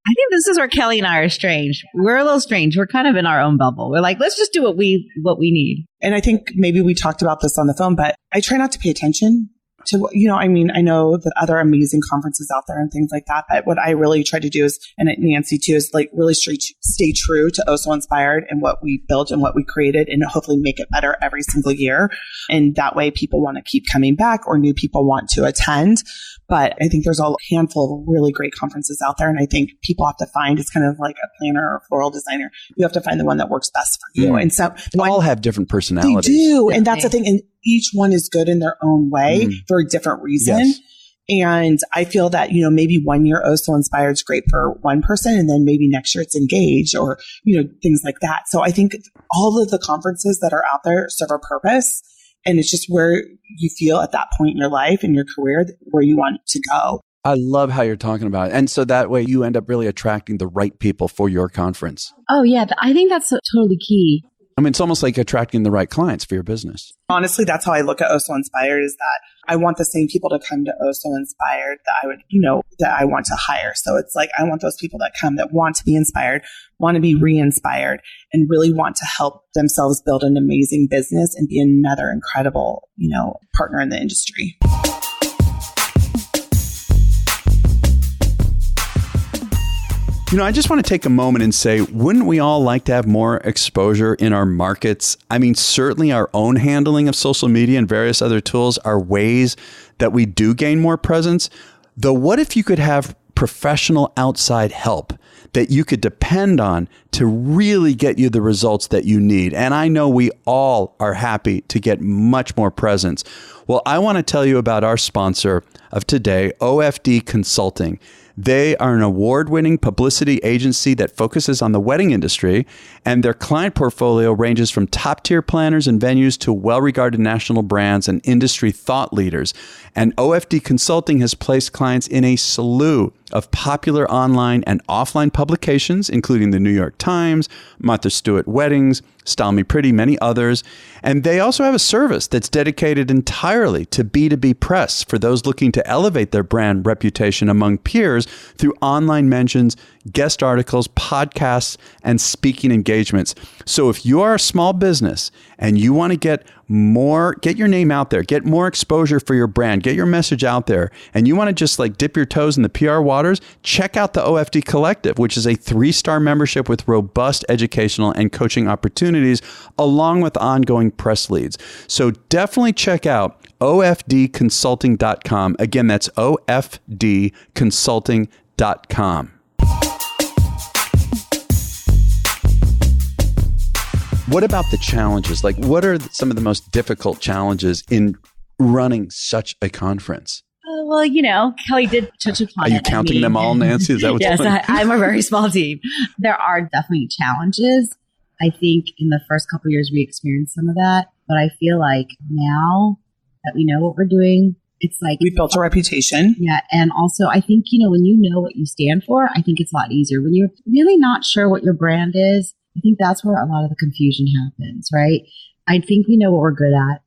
Speaker 3: I think this is where Kelly and I are strange. We're a little strange. We're kind of in our own bubble. We're like, let's just do what we need.
Speaker 2: And I think maybe we talked about this on the phone, but I try not to pay attention to, I know that other amazing conferences out there and things like that. But what I really try to do is, and Nancy too, is like really stay true to Oh So Inspired and what we built and what we created, and hopefully make it better every single year. And that way people want to keep coming back or new people want to attend. But I think there's a handful of really great conferences out there. And I think people have to find, it's kind of like a planner or a floral designer. You have to find the one that works best for you. And so
Speaker 1: they all have different personalities.
Speaker 2: They do. And that's the thing. And each one is good in their own way for a different reason. Yes. And I feel that, maybe one year Oh So Inspired is great for one person, and then maybe next year it's Engage or, things like that. So I think all of the conferences that are out there serve a purpose. And it's just where you feel at that point in your life and your career where you want to go.
Speaker 1: I love how you're talking about it. And so that way you end up really attracting the right people for your conference.
Speaker 3: Oh, yeah. I think that's totally key.
Speaker 1: It's almost like attracting the right clients for your business.
Speaker 2: Honestly, that's how I look at Oh So Inspired, is that I want the same people to come to Oh So Inspired that I would, that I want to hire. So it's like, I want those people that come that want to be inspired, want to be re-inspired, and really want to help themselves build an amazing business and be another incredible, partner in the industry.
Speaker 1: I just want to take a moment and say, wouldn't we all like to have more exposure in our markets? Certainly our own handling of social media and various other tools are ways that we do gain more presence. Though, what if you could have professional outside help that you could depend on to really get you the results that you need? And I know we all are happy to get much more presence. Well, I want to tell you about our sponsor of today, OFD Consulting. They are an award-winning publicity agency that focuses on the wedding industry, and their client portfolio ranges from top-tier planners and venues to well-regarded national brands and industry thought leaders. And OFD Consulting has placed clients in a slew of popular online and offline publications, including the New York Times, Martha Stewart Weddings, Style Me Pretty, many others. And they also have a service that's dedicated entirely to B2B press for those looking to elevate their brand reputation among peers through online mentions, guest articles, podcasts, and speaking engagements. So if you are a small business and you want to get your name out there, get more exposure for your brand, get your message out there, and you want to just like dip your toes in the PR waters, check out the OFD Collective, which is a 3-star membership with robust educational and coaching opportunities, along with ongoing press leads. So definitely check out ofdconsulting.com. Again, that's ofdconsulting.com. What about the challenges? Like, what are some of the most difficult challenges in running such a conference?
Speaker 3: Well, Kelly did touch upon it.
Speaker 1: Are you counting them all, Nancy? Is that what's
Speaker 3: Yes, I'm a very small team. There are definitely challenges. I think in the first couple of years, we experienced some of that. But I feel like now that we know what we're doing, it's like
Speaker 2: we built a reputation.
Speaker 3: Yeah. And also, I think, when you know what you stand for, I think it's a lot easier. When you're really not sure what your brand is, I think that's where a lot of the confusion happens, right? I think we know what we're good at.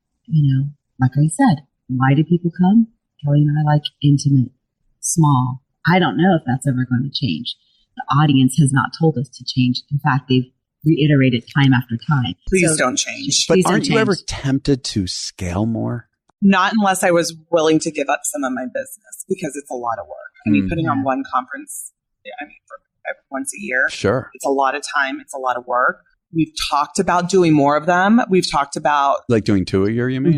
Speaker 3: Like I said, why do people come? Kelly and I like intimate, small. I don't know if that's ever going to change. The audience has not told us to change. In fact, they've reiterated time after time.
Speaker 2: Please don't change.
Speaker 1: But aren't you ever tempted to scale more?
Speaker 2: Not unless I was willing to give up some of my business, because it's a lot of work. I mean, putting on one conference, for once a year.
Speaker 1: Sure.
Speaker 2: It's a lot of time. It's a lot of work. We've talked about doing more of them. We've talked about
Speaker 1: like doing 2 a year, you mean?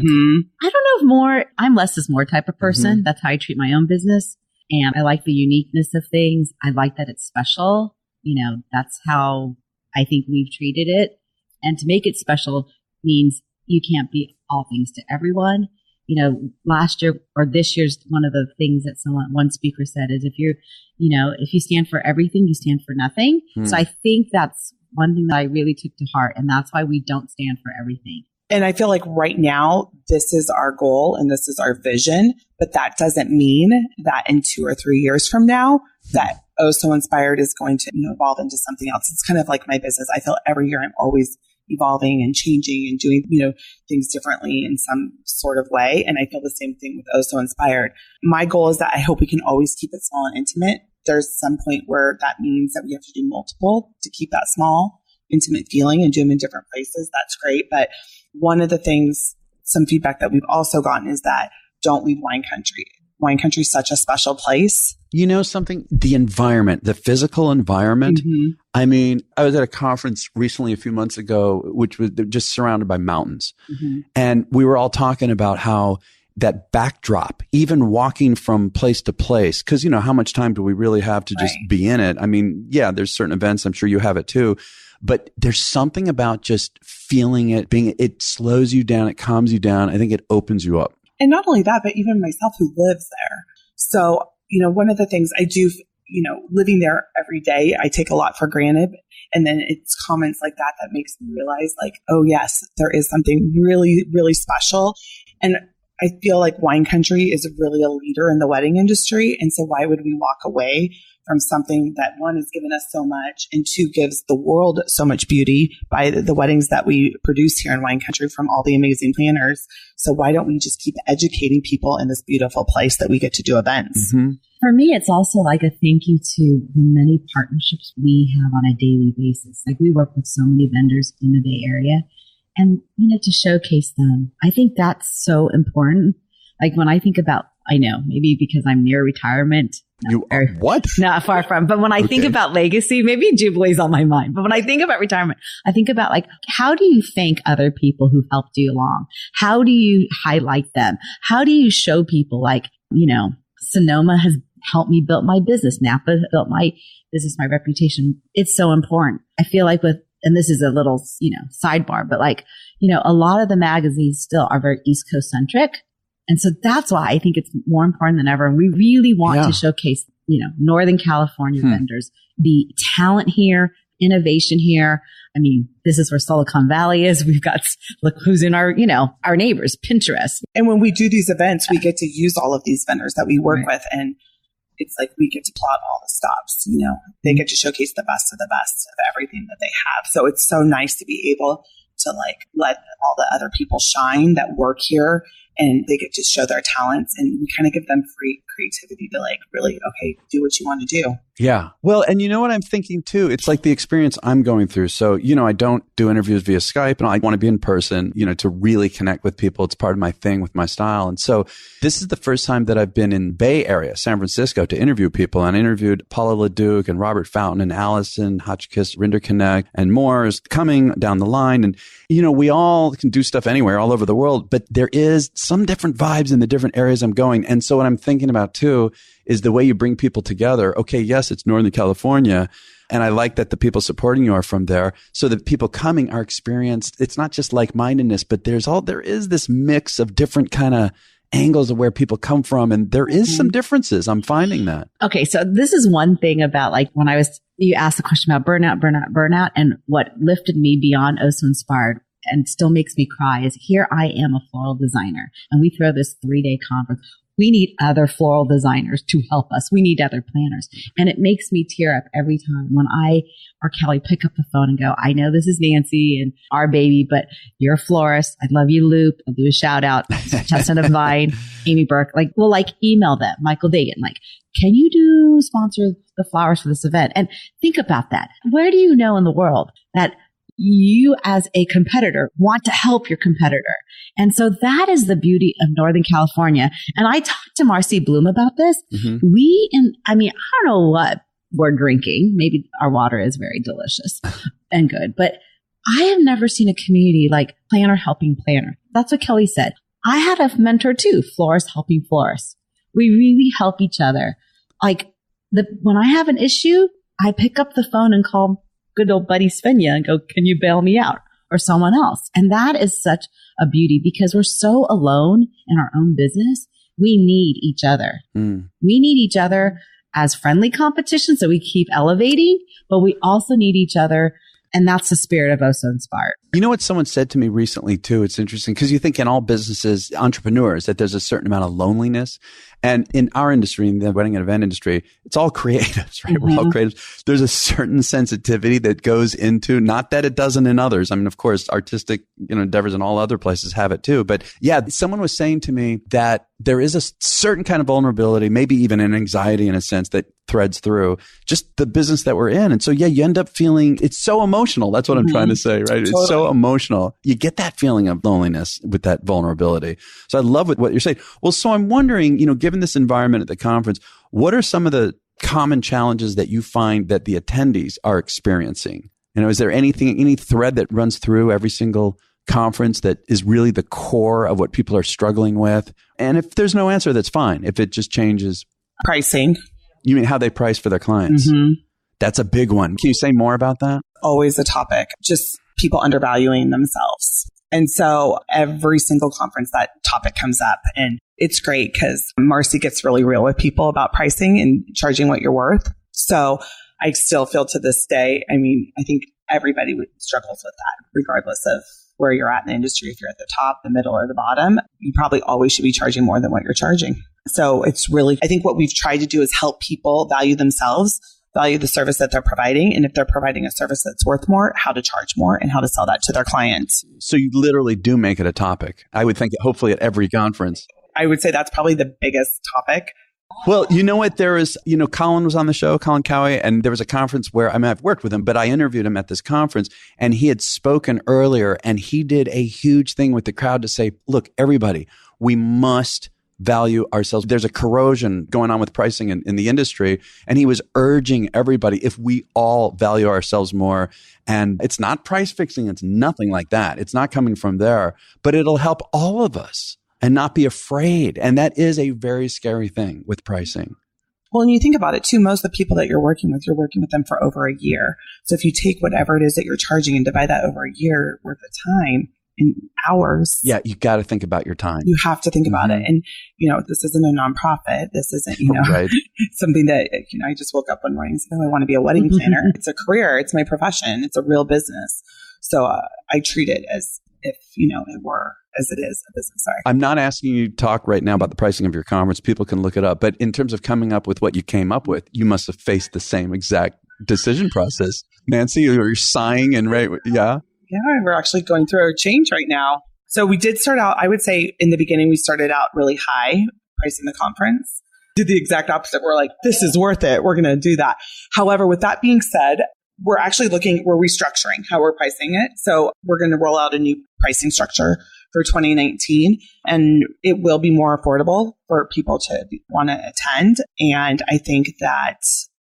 Speaker 3: I don't know if more, I'm less is more type of person. That's how I treat my own business. And I like the uniqueness of things. I like that it's special. That's how I think we've treated it. And to make it special means you can't be all things to everyone. Last year or this year's, one of the things that one speaker said is if you stand for everything, you stand for nothing. So I think that's one thing that I really took to heart. And that's why we don't stand for everything.
Speaker 2: And I feel like right now, this is our goal and this is our vision, but that doesn't mean that in 2 or 3 years from now, that So Inspired is going to evolve into something else. It's kind of like my business. I feel every year I'm always evolving and changing and doing, things differently in some sort of way. And I feel the same thing with So Inspired. My goal is that I hope we can always keep it small and intimate. There's some point where that means that we have to do multiple to keep that small, intimate feeling and do them in different places. That's great. But one of the things, some feedback that we've also gotten is that don't leave wine country. Wine country is such a special place.
Speaker 1: You know something? The environment, the physical environment. I mean, I was at a conference recently a few months ago, which was just surrounded by mountains. And we were all talking about how that backdrop, even walking from place to place, because, how much time do we really have to just be in it? I mean, yeah, there's certain events. I'm sure you have it too. But there's something about just feeling it, it slows you down. It calms you down. I think it opens you up.
Speaker 2: And not only that, but even myself who lives there. So, one of the things I do, living there every day, I take a lot for granted. And then it's comments like that makes me realize like, oh yes, there is something really, really special. And I feel like wine country is really a leader in the wedding industry. And so why would we walk away from something that, one, has given us so much, and two, gives the world so much beauty by the weddings that we produce here in wine country from all the amazing planners. So why don't we just keep educating people in this beautiful place that we get to do events?
Speaker 3: For me, it's also like a thank you to the many partnerships we have on a daily basis. Like we work with so many vendors in the Bay Area, and, to showcase them. I think that's so important. Like when I think about, I know maybe because I'm near retirement.
Speaker 1: What?
Speaker 3: Not far from. But when I think about legacy, maybe Jubilee's on my mind. But when I think about retirement, I think about like, how do you thank other people who've helped you along? How do you highlight them? How do you show people like, Sonoma has helped me build my business. Napa built my business, my reputation. It's so important. I feel like and this is a little, sidebar, but like, a lot of the magazines still are very East Coast centric. And so that's why I think it's more important than ever. And we really want to showcase, Northern California vendors, the talent here, innovation here. I mean, this is where Silicon Valley is. We've got, look who's in our, our neighbors, Pinterest.
Speaker 2: And when we do these events, we get to use all of these vendors that we work with. And it's like we get to plot all the stops, they get to showcase the best of everything that they have. So it's so nice to be able to like let all the other people shine that work here, and they get to show their talents, and we kind of give them free creativity to like really, okay, do what you want to do.
Speaker 1: Yeah. Well, and you know what I'm thinking too? It's like the experience I'm going through. So, I don't do interviews via Skype, and I want to be in person, to really connect with people. It's part of my thing with my style. And so this is the first time that I've been in Bay Area, San Francisco, to interview people. And I interviewed Paula LeDuc and Robert Fountain and Allison Hotchkiss, Rinder Connect, and more is coming down the line. And, we all can do stuff anywhere all over the world, but there is some different vibes in the different areas I'm going. And so what I'm thinking about too is the way you bring people together. Okay, yes, it's Northern California. And I like that the people supporting you are from there. So the people coming are experienced. It's not just like-mindedness, but there is this mix of different kind of angles of where people come from. And there is some differences. I'm finding that.
Speaker 3: Okay. So this is one thing about like when you asked the question about burnout, and what lifted me beyond Oh So Inspired and still makes me cry is here I am, a floral designer, and we throw this 3-day conference. We need other floral designers to help us. We need other planners. And it makes me tear up every time when I or Kelly pick up the phone and go, I know this is Nancy and our baby, but you're a florist. I love you, Loop. I'll do a shout out. Chestnut of Vine, Amy Burke. We'll email them, Michael Dagan. Can you sponsor the flowers for this event? And think about that. Where do you know in the world that you as a competitor want to help your competitor? And so that is the beauty of Northern California. And I talked to Marcy Bloom about this. Mm-hmm. I don't know what we're drinking. Maybe our water is very delicious and good, but I have never seen a community like planner helping planner. That's what Kelly said. I had a mentor too, florist helping florist. We really help each other. When I have an issue, I pick up the phone and call good old buddy Svenja and go, can you bail me out? Or someone else. And that is such a beauty because we're so alone in our own business. We need each other. We need each other as friendly competition, so we keep elevating, but we also need each other. And that's the spirit of Oh So Inspired.
Speaker 1: You know what someone said to me recently too? It's interesting because you think in all businesses, entrepreneurs, that there's a certain amount of loneliness. And in our industry, in the wedding and event industry, it's all creatives, right? Mm-hmm. We're all creatives. There's a certain sensitivity that goes into, not that it doesn't in others. I mean, of course, artistic endeavors in all other places have it too. But yeah, someone was saying to me that there is a certain kind of vulnerability, maybe even an anxiety in a sense that threads through just the business that we're in. And so, yeah, you end up feeling it's so emotional. That's what I'm trying to say, right? Totally. It's so emotional. You get that feeling of loneliness with that vulnerability. So I love what you're saying. Well, so I'm wondering, given this environment at the conference, what are some of the common challenges that you find that the attendees are experiencing? Is there any thread that runs through every single conference that is really the core of what people are struggling with? And if there's no answer, that's fine. If it just changes.
Speaker 2: Pricing.
Speaker 1: You mean how they price for their clients? Mm-hmm. That's a big one. Can you say more about that?
Speaker 2: Always a topic. Just people undervaluing themselves. And so every single conference, that topic comes up. And it's great because Marcy gets really real with people about pricing and charging what you're worth. So I still feel to this day, I think everybody struggles with that, regardless of where you're at in the industry. If you're at the top, the middle, or the bottom, you probably always should be charging more than what you're charging. So it's really, I think what we've tried to do is help people value themselves, value the service that they're providing. And if they're providing a service that's worth more, how to charge more and how to sell that to their clients.
Speaker 1: So you literally do make it a topic. I would think hopefully at every conference.
Speaker 2: I would say that's probably the biggest topic.
Speaker 1: Well, you know what? There is, Colin was on the show, Colin Cowie, and there was a conference where, I've worked with him, but I interviewed him at this conference and he had spoken earlier and he did a huge thing with the crowd to say, look, everybody, we must value ourselves. There's a corrosion going on with pricing in the industry. And he was urging everybody, if we all value ourselves more, and it's not price fixing, it's nothing like that. It's not coming from there, but it'll help all of us and not be afraid. And that is a very scary thing with pricing.
Speaker 2: Well, and you think about it too, most of the people that you're working with them for over a year. So if you take whatever it is that you're charging and divide that over a year worth of time, in hours.
Speaker 1: Yeah, you got to think about your time.
Speaker 2: You have to think about it. And, this isn't a nonprofit. This isn't,
Speaker 1: right.
Speaker 2: something that, I just woke up one morning and said, I want to be a wedding planner. It's a career. It's my profession. It's a real business. So I treat it as if, it were as it is a business. Sorry.
Speaker 1: I'm not asking you to talk right now about the pricing of your conference. People can look it up. But in terms of coming up with what you came up with, you must have faced the same exact decision process. Nancy, you're sighing and right. Yeah.
Speaker 2: Yeah, we're actually going through a change right now. So we did start out, I would say in the beginning, we started out really high pricing the conference. Did the exact opposite. We're like, this is worth it. We're going to do that. However, with that being said, we're restructuring how we're pricing it. So we're going to roll out a new pricing structure for 2019, and it will be more affordable for people to want to attend. And I think that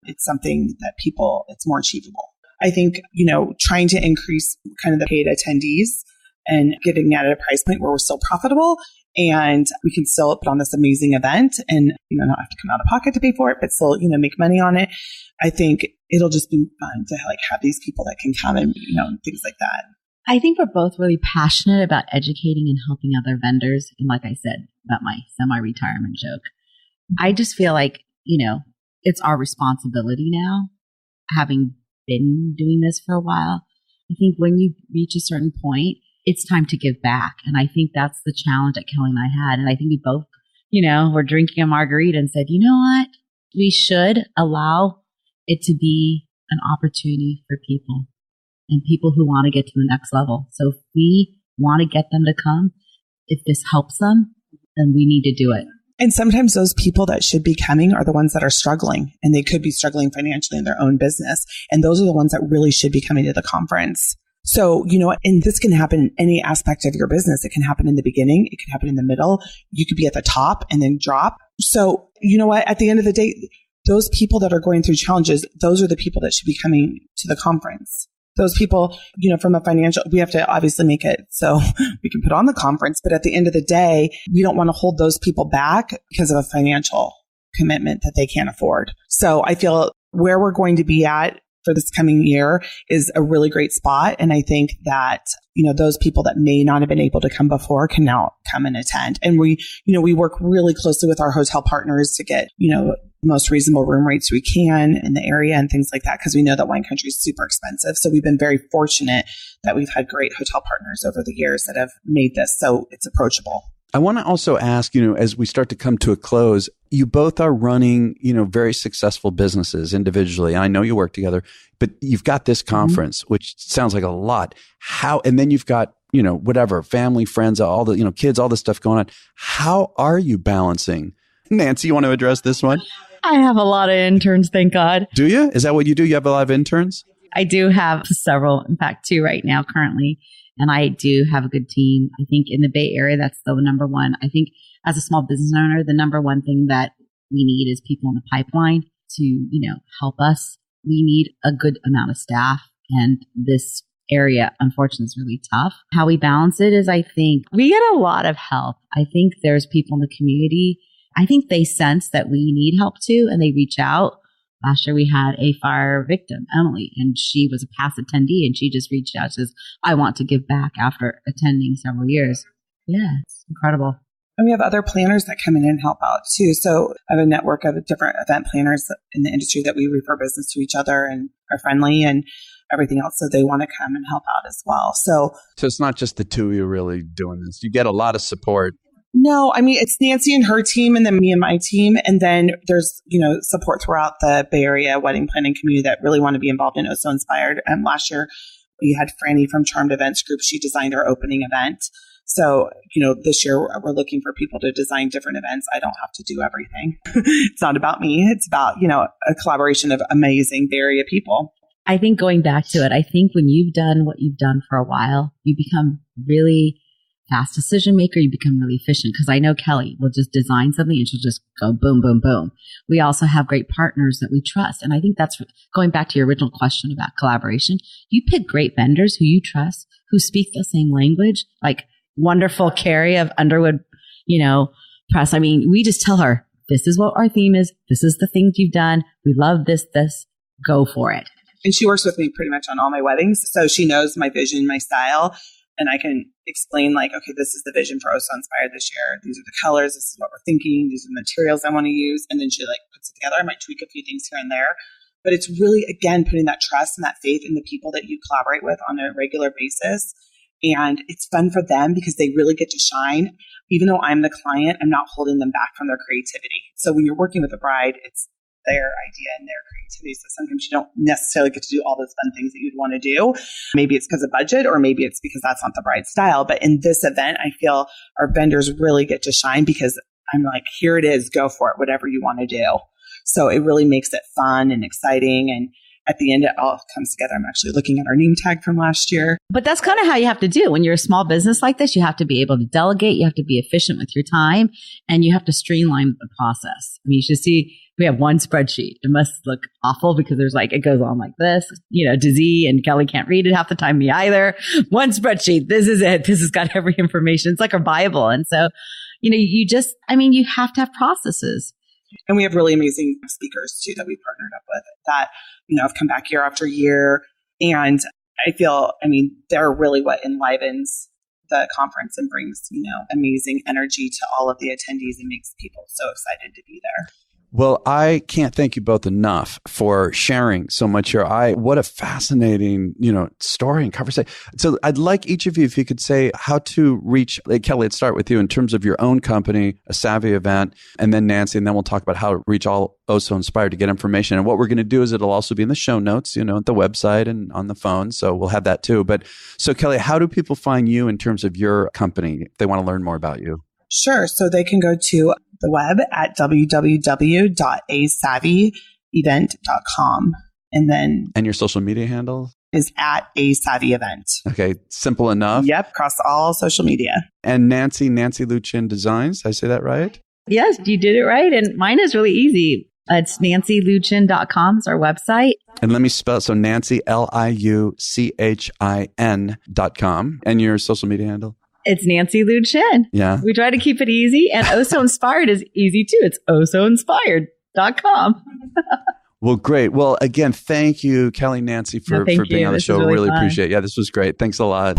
Speaker 2: it's something that it's more achievable. I think, trying to increase kind of the paid attendees and getting that at a price point where we're still profitable and we can still put on this amazing event and, not have to come out of pocket to pay for it, but still, make money on it. I think it'll just be fun to have these people that can come and, things like that.
Speaker 3: I think we're both really passionate about educating and helping other vendors. And like I said, about my semi-retirement joke, I just feel like, it's our responsibility now, having been doing this for a while. I think when you reach a certain point, it's time to give back. And I think that's the challenge that Kelly and I had. And I think we both, were drinking a margarita and said, you know what? We should allow it to be an opportunity for people and people who want to get to the next level. So if we want to get them to come, if this helps them, then we need to do it.
Speaker 2: And sometimes those people that should be coming are the ones that are struggling, and they could be struggling financially in their own business. And those are the ones that really should be coming to the conference. So, and this can happen in any aspect of your business. It can happen in the beginning. It can happen in the middle. You could be at the top and then drop. So, you know what? At the end of the day, those people that are going through challenges, those are the people that should be coming to the conference. Those people, from a financial, we have to obviously make it so we can put on the conference. But at the end of the day, we don't want to hold those people back because of a financial commitment that they can't afford. So I feel where we're going to be at for this coming year is a really great spot. And I think that, those people that may not have been able to come before can now come and attend. And we work really closely with our hotel partners to get, the most reasonable room rates we can in the area and things like that, because we know that wine country is super expensive. So we've been very fortunate that we've had great hotel partners over the years that have made this so it's approachable.
Speaker 1: I want to also ask, as we start to come to a close, you both are running, very successful businesses individually. I know you work together, but you've got this conference, which sounds like a lot. And then you've got, whatever, family, friends, all the, kids, all this stuff going on. How are you balancing? Nancy, you want to address this one?
Speaker 3: I have a lot of interns, thank God.
Speaker 1: Do you? Is that what you do? You have a lot of interns?
Speaker 3: I do have several, in fact, 2 right now currently. And I do have a good team. I think in the Bay Area, that's the number one. I think as a small business owner, the number one thing that we need is people in the pipeline to, help us. We need a good amount of staff. And this area, unfortunately, is really tough. How we balance it is, I think we get a lot of help. I think there's people in the community. I think they sense that we need help too, and they reach out. Last year we had a fire victim, Emily, and she was a past attendee, and she just reached out and says, I want to give back after attending several years. Yeah, it's incredible.
Speaker 2: And we have other planners that come in and help out too. So I have a network of different event planners in the industry that we refer business to each other and are friendly and everything else. So they want to come and help out as well. So
Speaker 1: it's not just the two of you really doing this. You get a lot of support.
Speaker 2: No, I mean, it's Nancy and her team and then me and my team. And then there's, support throughout the Bay Area wedding planning community that really want to be involved in OSO Inspired. And last year we had Franny from Charmed Events Group. She designed our opening event. So, this year we're looking for people to design different events. I don't have to do everything. It's not about me. It's about, a collaboration of amazing Bay Area people.
Speaker 3: I think going back to it, I think when you've done what you've done for a while, you become really fast decision maker, you become really efficient. Because I know Kelly will just design something and she'll just go boom, boom, boom. We also have great partners that we trust. And I think that's going back to your original question about collaboration. You pick great vendors who you trust, who speak the same language, like wonderful Carrie of Underwood, press. I mean, we just tell her, this is what our theme is. This is the things you've done. We love this, go for it.
Speaker 2: And she works with me pretty much on all my weddings. So she knows my vision, my style. And I can explain okay, this is the vision for OSO Inspired this year. These are the colors. This is what we're thinking. These are the materials I want to use. And then she puts it together. I might tweak a few things here and there. But it's really, again, putting that trust and that faith in the people that you collaborate with on a regular basis And it's fun for them because they really get to shine. Even though I'm the client, I'm not holding them back from their creativity. So when you're working with a bride, it's their idea and their creativity. So sometimes you don't necessarily get to do all those fun things that you'd want to do. Maybe it's because of budget, or maybe it's because that's not the bride's style. But in this event, I feel our vendors really get to shine because I'm like, here it is, go for it, whatever you want to do. So it really makes it fun and exciting. And at the end, it all comes together. I'm actually looking at our name tag from last year.
Speaker 3: But that's kind of how you have to do. When you're a small business like this, you have to be able to delegate. You have to be efficient with your time, and you have to streamline the process. I mean, you should see, we have one spreadsheet. It must look awful because there's like, it goes on like this, to Z, and Kelly can't read it half the time, me either. One spreadsheet. This is it. This has got every information. It's like a Bible. And so, you have to have processes.
Speaker 2: And we have really amazing speakers too that we partnered up with that, have come back year after year. And I feel, they're really what enlivens the conference and brings, amazing energy to all of the attendees and makes people so excited to be there.
Speaker 1: Well, I can't thank you both enough for sharing so much here. What a fascinating, story and conversation. So I'd like each of you, if you could say how to reach, Kelly, let's start with you in terms of your own company, a Savvy event, and then Nancy, and then we'll talk about how to reach all Oh So Inspired to get information. And what we're going to do is it'll also be in the show notes, at the website and on the phone. So we'll have that too. But so Kelly, how do people find you in terms of your company if they want to learn more about you?
Speaker 2: Sure. So they can go to the web at www.asavvyevent.com. And
Speaker 1: your social media handle
Speaker 2: is at asavvyevent.
Speaker 1: Okay. Simple enough.
Speaker 2: Yep. Across all social media.
Speaker 1: And Nancy Liu Chin Designs. Did I say that right?
Speaker 3: Yes, you did it right. And mine is really easy. It's nancyliuchin.com is our website.
Speaker 1: And let me spell it. So Nancy, LIUCHIN.com. And your social media handle?
Speaker 3: It's Nancy Liu Chin.
Speaker 1: Yeah.
Speaker 3: We try to keep it easy. And Oh So Inspired is easy too. It's ohsoinspired.com.
Speaker 1: Well, great. Well, again, thank you, Kelly, Nancy, for being on the show. Really appreciate it. Yeah, this was great. Thanks a lot.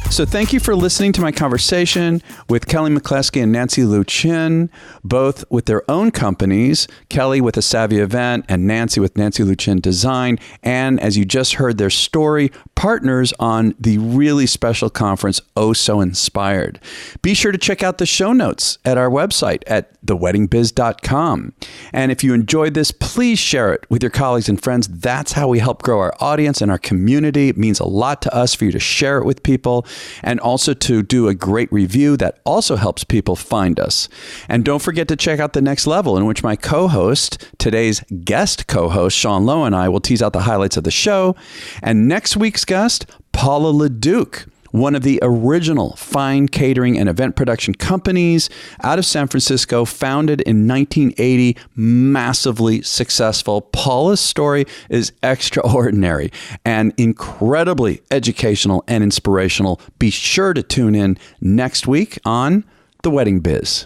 Speaker 1: So thank you for listening to my conversation with Kelly McLeskey and Nancy Liu Chin, both with their own companies, Kelly with a Savvy Event and Nancy with Nancy Liu Chin Design. And as you just heard their story, partners on the really special conference, Oh So Inspired. Be sure to check out the show notes at our website at theweddingbiz.com. And if you enjoyed this, please share it with your colleagues and friends. That's how we help grow our audience and our community. It means a lot to us for you to share it with people, and also to do a great review that also helps people find us. And don't forget to check out The Next Level, in which my co-host, today's guest co-host, Sean Lowe, and I will tease out the highlights of the show. And next week's guest, Paula LeDuc, one of the original fine catering and event production companies out of San Francisco, founded in 1980, massively successful. Paula's story is extraordinary and incredibly educational and inspirational. Be sure to tune in next week on The Wedding Biz.